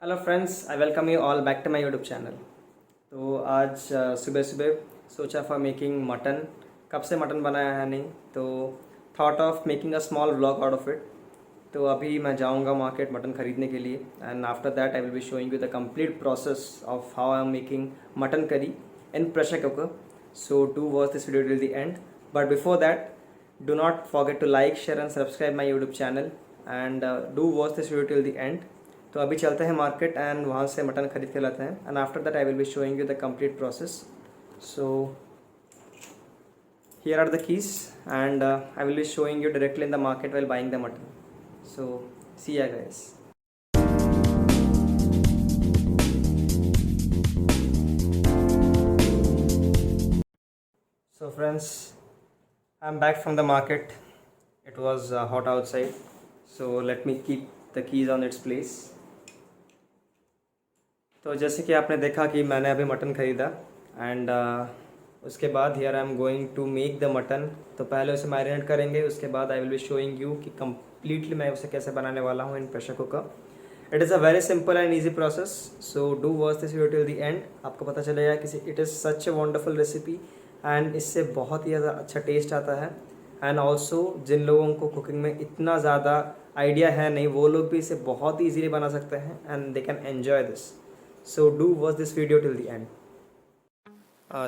Hello friends, I welcome you all back to my YouTube channel. तो आज सुबह सुबह सोचा फॉर मेकिंग मटन। कब से मटन बनाया है नहीं, तो thought of making a small vlog out of it. तो अभी मैं जाऊंगा मार्केट मटन ख़रीदने के लिए, and after that I will be showing you the complete process of how I am making mutton curry in pressure cooker. So do watch this video till the and, but before that do not forget to like, share and subscribe my YouTube channel and do watch this video till the end। तो अभी चलते हैं market and वहाँ से mutton खरीद के लाते हैं, and after that I will be showing you the complete process. So here are the keys and I will be showing you directly in the market while buying the mutton। So see ya guys। So friends, I'm back from the market. It was hot outside, so let me keep the keys on its place। तो जैसे कि आपने देखा कि मैंने अभी mutton ख़रीदा and उसके बाद here I am going to make the mutton. तो पहले उसे मैरिनेट करेंगे, उसके बाद I will be showing you कि कम्प्लीटली मैं उसे कैसे बनाने वाला हूँ in pressure cooker. It is a very simple and easy process, so do watch this video till the end. आपको पता चलेगा कि it is such a wonderful recipe and इससे बहुत ही ज़्यादा अच्छा टेस्ट आता है। एंड ऑल्सो जिन लोगों को कुकिंग में इतना ज़्यादा आइडिया है नहीं, वो लोग भी इसे बहुत ही ईजीली बना सकते हैं and they can enjoy this. So do watch this video till the end।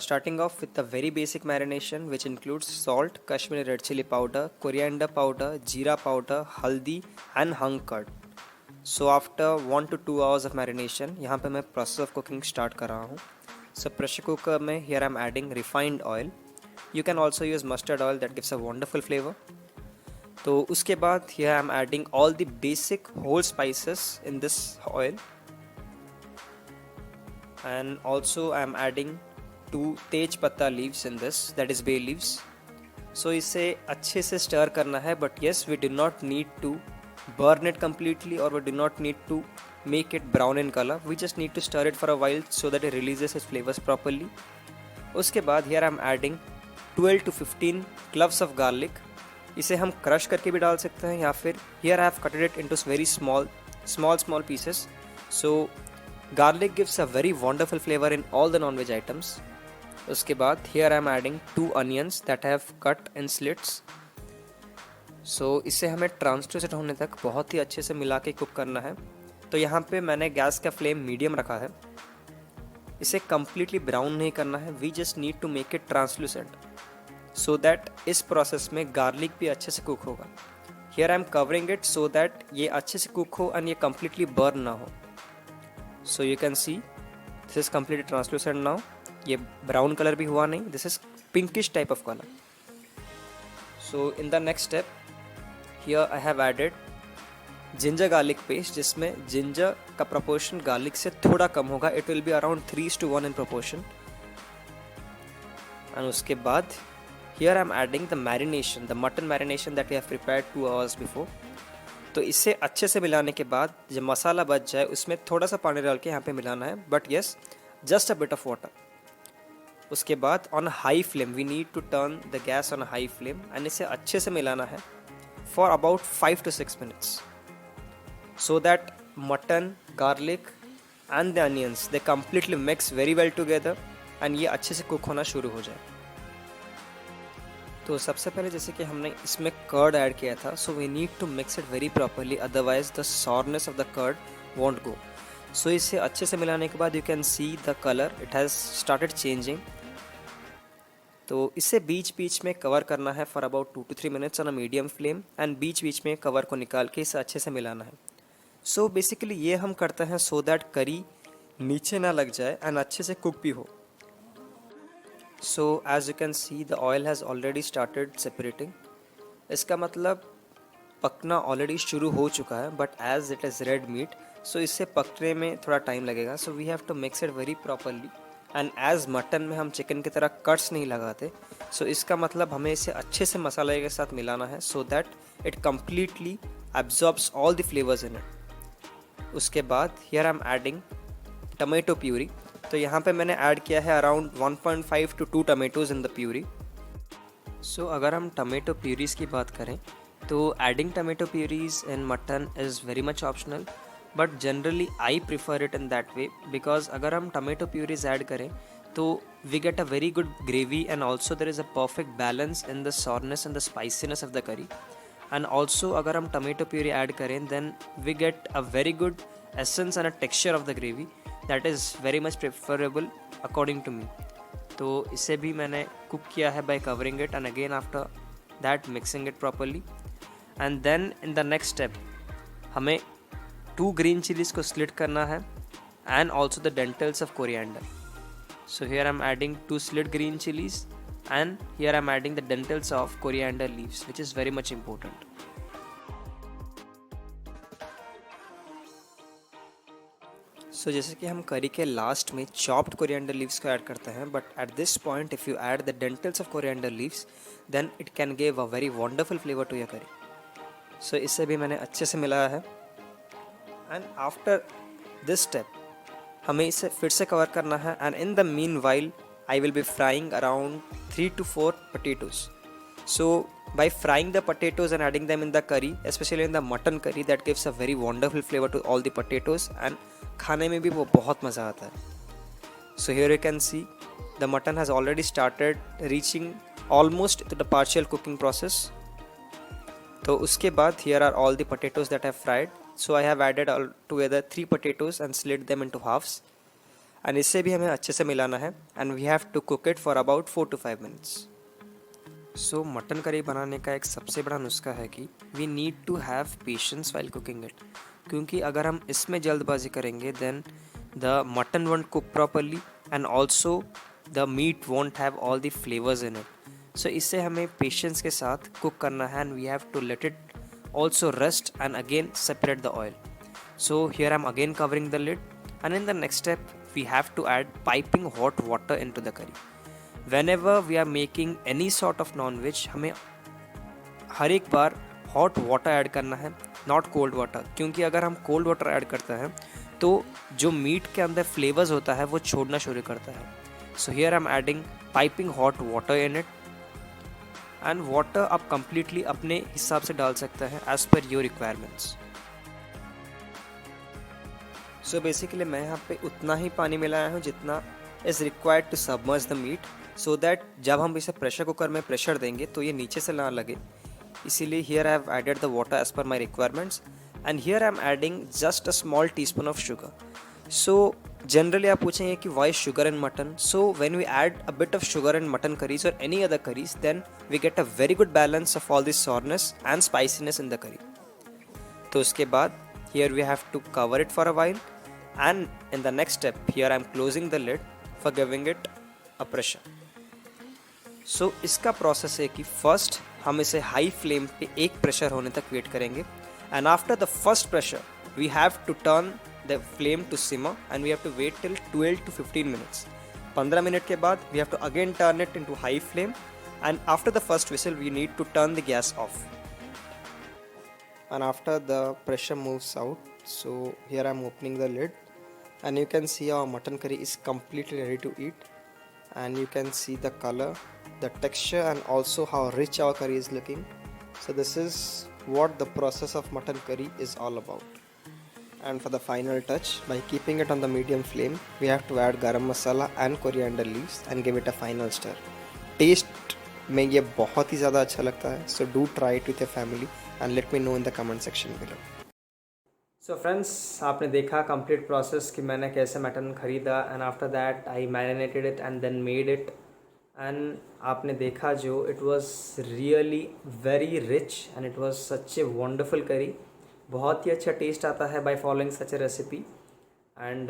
Starting off with the very basic marination, which includes salt, Kashmiri red chili powder, coriander powder, jeera powder, haldi and hung curd। So after 1 to 2 hours of marination, यहाँ पे मैं process of cooking start कर रहा हूँ। So pressure cooker में here I'm adding refined oil। You can also use mustard oil that gives a wonderful flavor। तो उसके बाद here I'm adding all the basic whole spices in this oil। And also I am adding 2 तेज पत्ता leaves in this, that is bay leaves। So इसे अच्छे से stir करना है, but yes we do not need to burn it completely or we do not need to make it brown in color। We just need to stir it for a while so that it releases its flavors properly। उसके बाद here I am adding 12 to 15 cloves of garlic। इसे हम crush करके भी डाल सकते हैं या फिर here I have cut it into very small pieces। So garlic gives a very wonderful flavor in all the non-veg items। उसके बाद here I am adding 2 onions that I have cut in slits। So इसे हमें translucent होने तक बहुत ही अच्छे से मिला के कुक करना है। तो यहाँ पे मैंने गैस का फ्लेम मीडियम रखा है। इसे कम्प्लीटली ब्राउन नहीं करना है, we just need to make it translucent so that इस प्रोसेस में गार्लिक भी अच्छे से कुक होगा। here I am covering it so that ये अच्छे से कुक हो एंड ये कम्प्लीटली बर्न ना हो। So you can see this is completely translucent now। ये brown color भी हुआ नहीं, this is pinkish type of color। So in the next step here I have added ginger garlic paste, जिसमें ginger का proportion garlic से थोड़ा कम होगा, it will be around 3:1 in proportion। and उसके बाद here I am adding the marination, the mutton marination that we have prepared 2 hours before। तो इसे अच्छे से मिलाने के बाद जब मसाला बच जाए उसमें थोड़ा सा पानी डाल के यहाँ पे मिलाना है, but yes just a bit of water. उसके बाद on high flame we need to turn the gas on high flame and इसे अच्छे से मिलाना है for about 5 to 6 minutes so that mutton, garlic and the onions they completely mix very well together and ये अच्छे से cook होना शुरू हो जाए। तो सबसे पहले जैसे कि हमने इसमें कर्ड ऐड किया था, so we need to mix it very properly, otherwise the sourness of the curd won't go. So इसे अच्छे से मिलाने के बाद you can see the colour it has started changing. तो इसे बीच बीच में कवर करना है for about 2 to 3 minutes on a medium flame and बीच बीच में कवर को निकाल के इसे अच्छे से मिलाना है। सो बेसिकली ये हम करते हैं सो दैट करी नीचे ना लग जाए एंड अच्छे से कुक भी हो। So as you can see the oil has already started separating। इसका मतलब पकना ऑलरेडी शुरू हो चुका है, but as it is red meat so इससे पकने में थोड़ा टाइम लगेगा। So we have to mix it very properly and as mutton में हम चिकन की तरह कट्स नहीं लगाते, सो इसका मतलब हमें इसे अच्छे से मसाले के साथ मिलाना है so that it completely absorbs all the flavours in it. उसके बाद here I am adding tomato puree. तो यहाँ पे मैंने ऐड किया है around 1.5 to 2 tomatoes in the puree. So अगर हम टमेटो प्यूरीज़ की बात करें तो adding tomato purees in mutton is very much optional, but generally I prefer it in that way because अगर हम टमाटो प्यूरीज ऐड करें तो we get a very good gravy and also there is a perfect balance in the sourness and the spiciness of the curry. And also अगर हम टमाटो प्यूरी ऐड करें then we get a very good essence and a texture of the gravy that is very much preferable according to me. तो इसे भी मैंने कुक किया है by covering it and again after that mixing it properly. And then in the next step हमें 2 green chillies को slit करना है and also the dentals of coriander. So here I'm adding 2 slit green chilies and here I'm adding the dentils of coriander leaves, which is very much important. So जैसे कि हम करी के last में chopped coriander leaves को add करते हैं, but at this point if you add the dentils of coriander leaves then it can give a very wonderful flavor to your curry. So इसे भी मैंने अच्छे से मिलाया है and after this step हमें इसे फिर से कवर करना है and in the mean while I will B frying around 3 to 4 potatoes. So by frying the potatoes and adding them in the curry, especially in the mutton curry, that gives a very wonderful flavor to all the potatoes and खाने में भी वो बहुत मज़ा आता है. So here you can see the mutton has already started reaching almost to the partial cooking process. तो उसके बाद here are all the potatoes that I have fried. So I have added all together 3 potatoes and slit them into halves. And इसे भी हमें अच्छे से मिलाना है and we have to cook it for about 4 to 5 minutes. So mutton curry बनाने का एक सबसे बड़ा नुस्खा है कि we need to have patience while cooking it. क्योंकि अगर हम इसमें जल्दबाजी करेंगे then the mutton won't cook properly and also the meat won't have all the flavors in it. So इसे हमें patience के साथ cook करना है and we have to let it also rest and again separate the oil. So here I'm again covering the lid and in the next step we have to add piping hot water into the curry. Whenever we are making any sort of non-veg हमें हर एक बार hot water add करना है, not cold water. क्योंकि अगर हम cold water add करते हैं तो जो मीट के अंदर फ्लेवर्स होता है वो छोड़ना शुरू करता है. So here I'm adding piping hot water in it. And water आप कम्प्लीटली अपने हिसाब से डाल सकते हैं as per your requirements. So basically मैं यहाँ पे उतना ही पानी मिलाया हूँ जितना is required to submerge the meat so that जब हम इसे प्रेशर कुकर में प्रेशर देंगे तो ये नीचे से ना लगे. इसीलिए here I have added the water as per my requirements and here I am adding just a small teaspoon of sugar. So generally आप पूछेंगे कि why sugar in mutton. So when we add a bit of sugar in mutton curries or any other curries then we get a very good balance of all this sourness and spiciness in the curry. तो उसके बाद here we have to cover it for a while and in the next step here I am closing the lid for giving it a pressure. So इसका process है कि first हम इसे high flame पे एक प्रेशर होने तक wait करेंगे and after the first pressure we have to turn the flame to simmer and we have to wait till 12 to 15 minutes. 15 minute के बाद we have to again turn it into high flame and after the first whistle we need to turn the gas off. And after the pressure moves out, so here I am opening the lid and you can see our mutton curry is completely ready to eat and you can see the color, the texture and also how rich our curry is looking. So this is what the process of mutton curry is all about. And for the final touch, by keeping it on the medium flame, we have to add garam masala and coriander leaves and give it a final stir. Taste में ये बहुत ही ज़्यादा अच्छा लगता है. So do try it with your family and let me know in the comment section below. So friends, आपने देखा complete process कि मैंने कैसे मटन खरीदा and after that I marinated it and then made it. And आपने देखा जो it was really very rich and it was such a wonderful curry. बहुत ही अच्छा टेस्ट आता है by following such A recipe and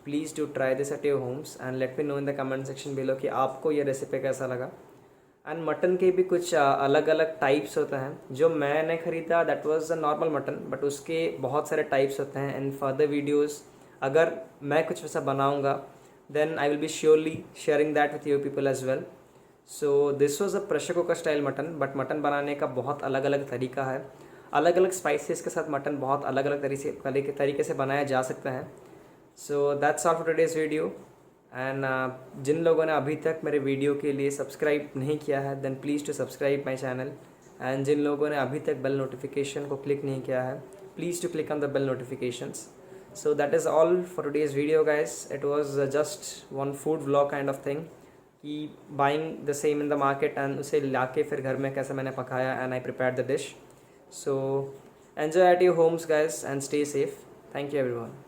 please do try this at your homes and let me know in the comment section below कि आपको ये recipe कैसा लगा. And mutton के भी कुछ अलग अलग टाइप्स होते हैं. जो मैंने ख़रीदा that was a normal mutton but उसके बहुत सारे टाइप्स होते हैं. इन फर्दर वीडियोज़ अगर मैं कुछ वैसा बनाऊँगा then I will be surely sharing that with your people as well. So this was a pressure cooker style mutton but mutton बनाने का बहुत अलग अलग तरीका है. अलग अलग स्पाइसेस के साथ मटन बहुत अलग अलग तरीके से बनाया जा सकता है. So that's all for today's video and जिन लोगों ने अभी तक मेरे वीडियो के लिए सब्सक्राइब नहीं किया है then please to subscribe my channel and जिन लोगों ने अभी तक बेल नोटिफिकेशन को क्लिक नहीं किया है please to click on the bell notifications. So that is all for today's video, guys. It was just one food vlog kind of thing, कि buying the same in the market and उसे लाके फिर घर में कैसे मैंने पकाया and I prepared the dish. So enjoy at your homes, guys, and stay safe. Thank you everyone.